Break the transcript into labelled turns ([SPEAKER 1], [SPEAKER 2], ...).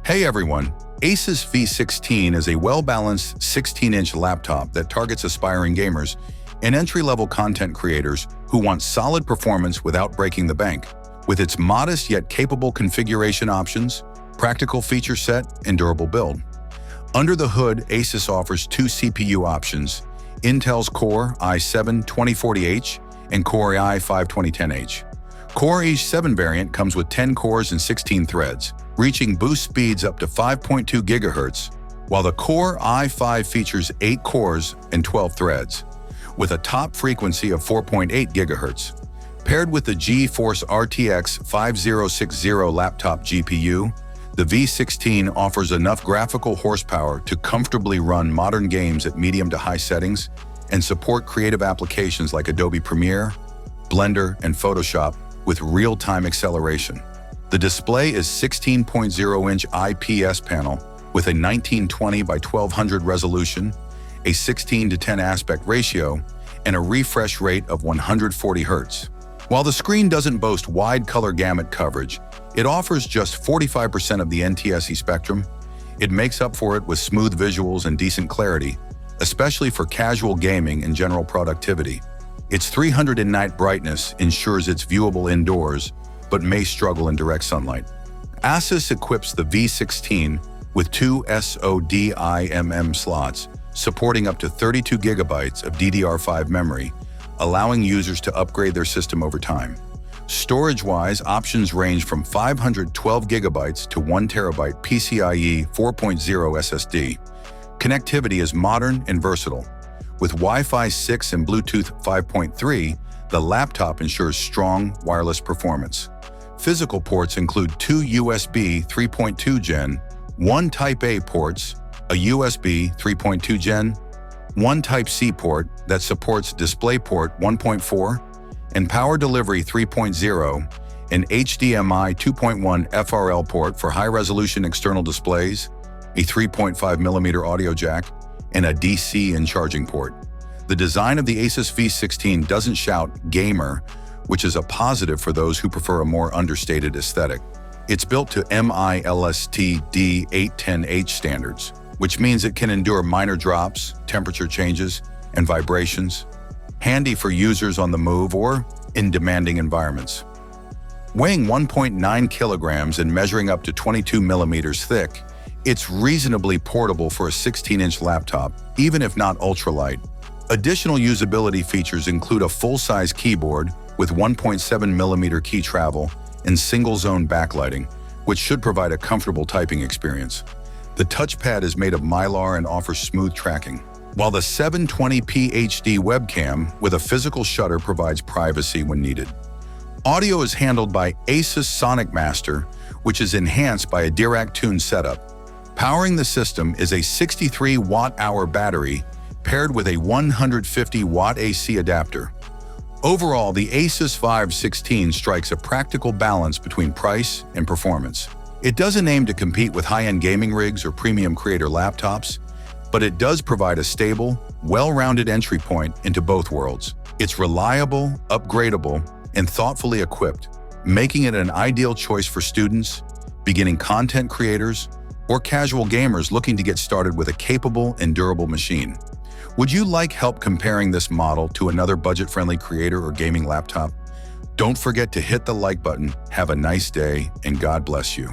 [SPEAKER 1] Hey everyone, ASUS V16 is a well-balanced 16-inch laptop that targets aspiring gamers and entry-level content creators who want solid performance without breaking the bank. With its modest yet capable configuration options, practical feature set, and durable build. Under the hood, ASUS offers two CPU options, Intel's Core i7-2040H and Core i5-2010H. Core i7 variant comes with 10 cores and 16 threads, reaching boost speeds up to 5.2 GHz, while the Core i5 features 8 cores and 12 threads, with a top frequency of 4.8 GHz. Paired with the GeForce RTX 5060 laptop GPU, the V16 offers enough graphical horsepower to comfortably run modern games at medium to high settings and support creative applications like Adobe Premiere, Blender, and Photoshop with real-time acceleration. The display is 16.0-inch IPS panel with a 1920 by 1200 resolution, a 16:10 aspect ratio, and a refresh rate of 140 Hz. While the screen doesn't boast wide color gamut coverage, it offers just 45% of the NTSC spectrum. It makes up for it with smooth visuals and decent clarity, especially for casual gaming and general productivity. Its 300 nit brightness ensures it's viewable indoors, but may struggle in direct sunlight. ASUS equips the V16 with two SODIMM slots, supporting up to 32 GB of DDR5 memory, allowing users to upgrade their system over time. Storage-wise, options range from 512 GB to 1 TB PCIe 4.0 SSD. Connectivity is modern and versatile. With Wi-Fi 6 and Bluetooth 5.3, the laptop ensures strong wireless performance. Physical ports include two USB 3.2 Gen, one Type-A ports, a USB 3.2 Gen, one Type-C port that supports DisplayPort 1.4, and Power Delivery 3.0, an HDMI 2.1 FRL port for high-resolution external displays, a 3.5mm audio jack, and a DC and charging port. The design of the ASUS V16 doesn't shout gamer, which is a positive for those who prefer a more understated aesthetic. It's built to MILST D810H standards, which means it can endure minor drops, temperature changes, and vibrations, handy for users on the move or in demanding environments. Weighing 1.9 kilograms and measuring up to 22 millimeters thick, it's reasonably portable for a 16-inch laptop, even if not ultralight. Additional usability features include a full-size keyboard with 1.7mm key travel and single-zone backlighting, which should provide a comfortable typing experience. The touchpad is made of Mylar and offers smooth tracking, while the 720p HD webcam with a physical shutter provides privacy when needed. Audio is handled by ASUS Sonic Master, which is enhanced by a Dirac-tuned setup. Powering the system is a 63 watt-hour battery paired with a 150 watt AC adapter. Overall, the ASUS V16 strikes a practical balance between price and performance. It doesn't aim to compete with high-end gaming rigs or premium creator laptops, but it does provide a stable, well-rounded entry point into both worlds. It's reliable, upgradable, and thoughtfully equipped, making it an ideal choice for students, beginning content creators, or casual gamers looking to get started with a capable and durable machine. Would you like help comparing this model to another budget-friendly creator or gaming laptop? Don't forget to hit the like button. Have a nice day, and God bless you.